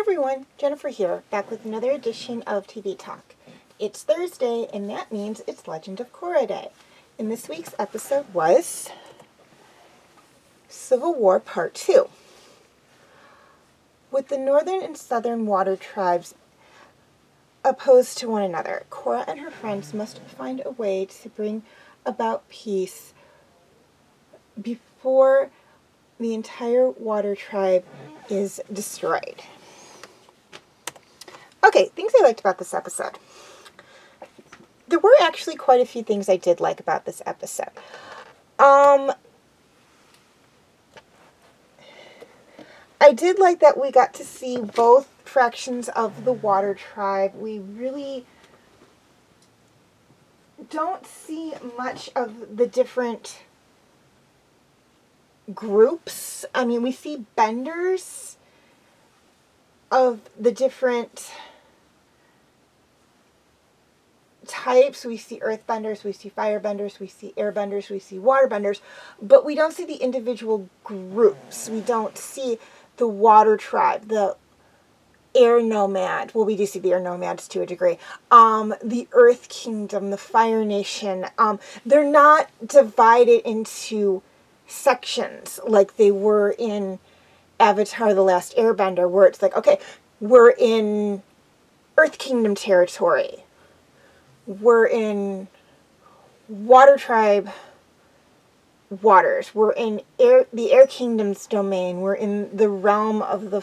everyone, Jennifer here, back with another edition of TV Talk. It's Thursday, and that means it's Legend of Korra Day. And this week's episode was Civil War Part 2. With the northern and southern water tribes opposed to one another, Korra and her friends must find a way to bring about peace before the entire water tribe is destroyed. Okay, things I liked about this episode. There were actually quite a few things I did like about this episode. I did like that we got to see both fractions of the water tribe. We really don't see much of the different groups. I mean, we see benders of the different types. We see earthbenders, we see firebenders, we see airbenders, we see waterbenders, but we don't see the individual groups. We don't see the water tribe, the air nomad. Well, we do see the air nomads to a degree. The earth kingdom, the fire nation. They're not divided into sections like they were in Avatar: The Last Airbender, where it's like, okay, we're in Earth Kingdom territory. We're in Water Tribe waters. We're in the Air Kingdom's domain. We're in the realm of the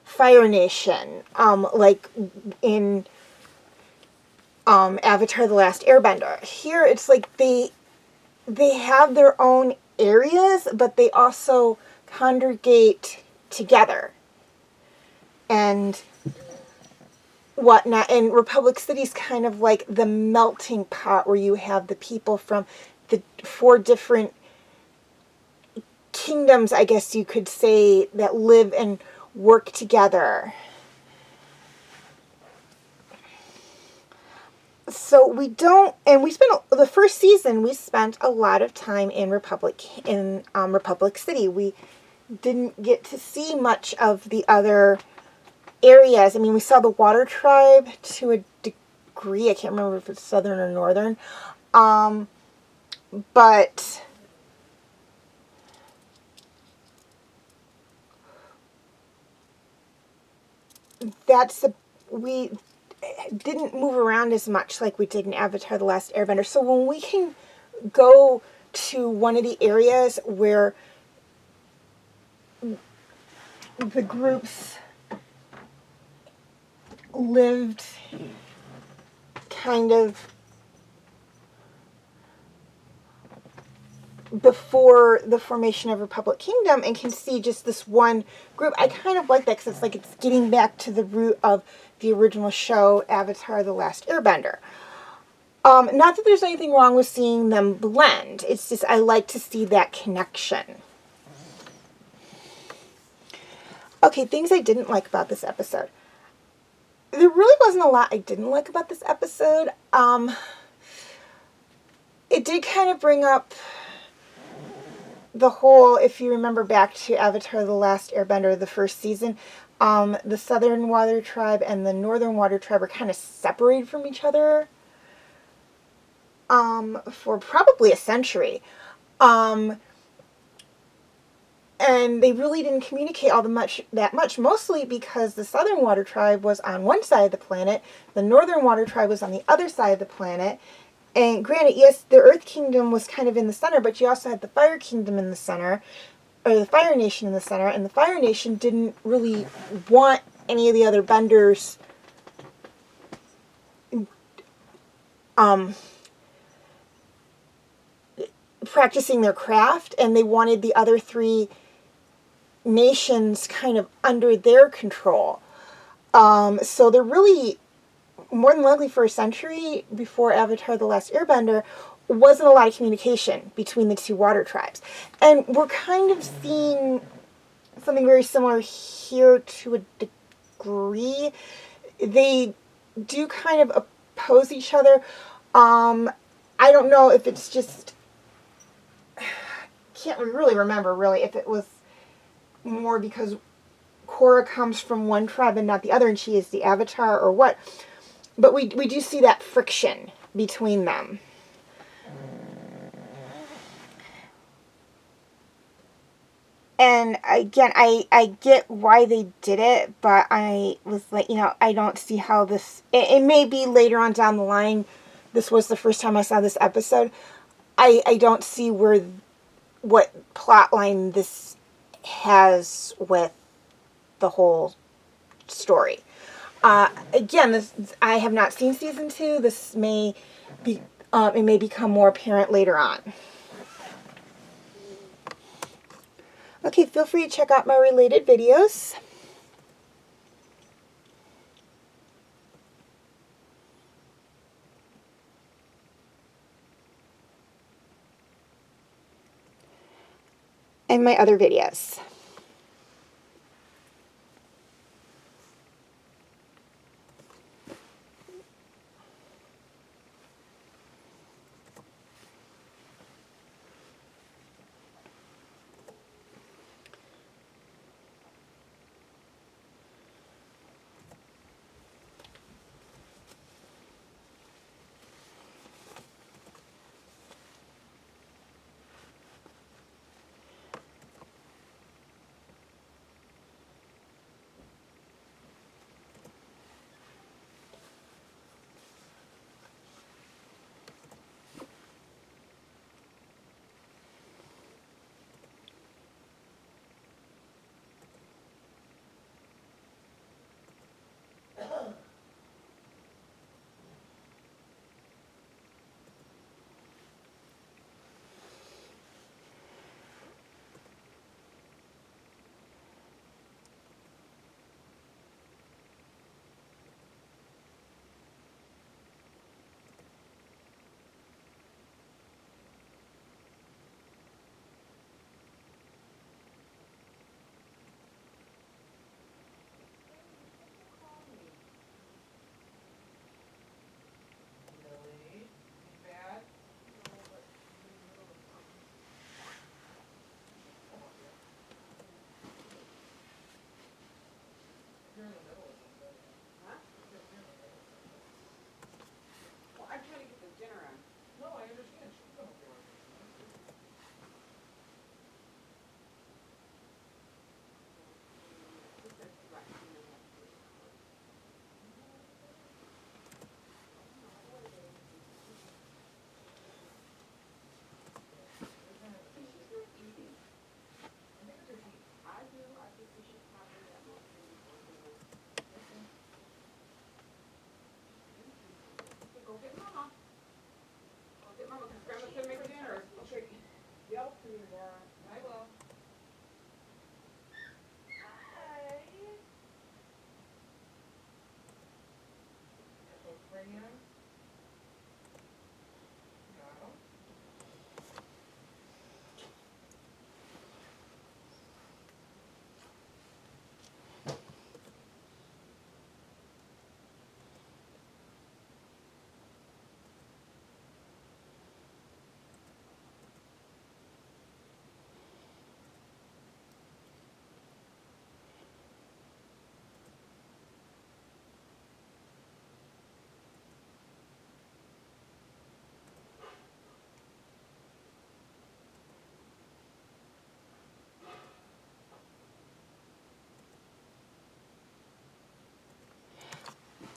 Fire Nation, like in Avatar: The Last Airbender. Here, it's like they have their own areas, but they also congregate together and whatnot. And Republic City's kind of like the melting pot where you have the people from the 4 different kingdoms, I guess you could say, that live and work together. So we spent the first season, we spent a lot of time in Republic City. We didn't get to see much of the other areas. I mean, we saw the water tribe to a degree. I can't remember if it's southern or northern. But we didn't move around as much like we did in Avatar: The Last Airbender. So when we can go to one of the areas where the groups lived kind of before the formation of Republic Kingdom and can see just this one group, I kind of like that because it's like it's getting back to the root of the original show, Avatar: The Last Airbender. Not that there's anything wrong with seeing them blend. It's just I like to see that connection. Okay, things I didn't like about this episode. There really wasn't a lot I didn't like about this episode. It did kind of bring up the whole, if you remember back to Avatar: The Last Airbender, the first season, the southern water tribe and the northern water tribe are kind of separated from each other for probably a century. And they really didn't communicate that much, mostly because the southern water tribe was on one side of the planet, the northern water tribe was on the other side of the planet. And granted, yes, the Earth Kingdom was kind of in the center, but you also had the Fire Kingdom in the center, or the Fire Nation in the center, and the Fire Nation didn't really want any of the other benders practicing their craft, and they wanted the other 3 nations kind of under their control. So they're really, more than likely for a century before Avatar: The Last Airbender, wasn't a lot of communication between the 2 water tribes. And we're kind of seeing something very similar here to a degree. They do kind of oppose each other. I don't know if it's just, can't really remember really if it was more because Korra comes from one tribe and not the other, and she is the avatar or what. But we do see that friction between them. And again, I get why they did it, but I was like, I don't see how this... It may be later on down the line. This was the first time I saw this episode. I don't see what plot line this has with the whole story. Again, I have not seen season 2. This may be... it may become more apparent later on. Okay, feel free to check out my related videos. And my other videos.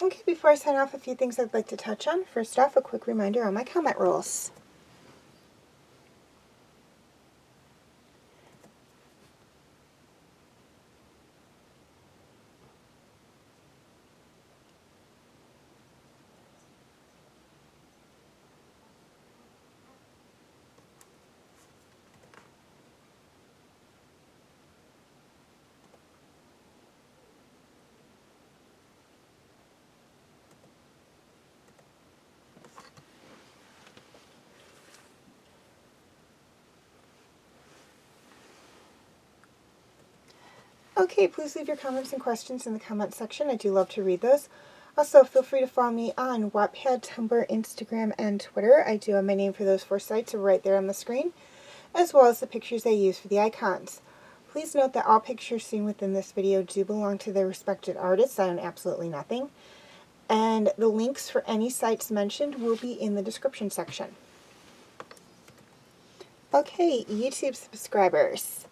Okay, before I sign off, a few things I'd like to touch on. First off, a quick reminder on my comment rules. Okay, please leave your comments and questions in the comment section. I do love to read those. Also, feel free to follow me on Wattpad, Tumblr, Instagram, and Twitter. I do have my name for those 4 sites right there on the screen, as well as the pictures I use for the icons. Please note that all pictures seen within this video do belong to their respected artists. I own absolutely nothing. And the links for any sites mentioned will be in the description section. Okay, YouTube subscribers.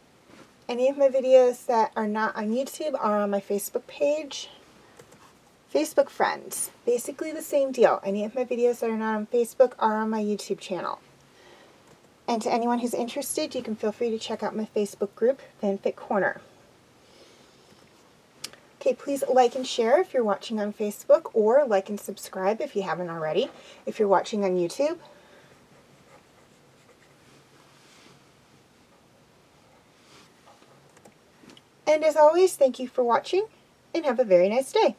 Any of my videos that are not on YouTube are on my Facebook page. Facebook friends. Basically the same deal. Any of my videos that are not on Facebook are on my YouTube channel. And to anyone who's interested, you can feel free to check out my Facebook group, Fanfic Corner. Okay, please like and share if you're watching on Facebook, or like and subscribe if you haven't already, if you're watching on YouTube. And as always, thank you for watching, and have a very nice day.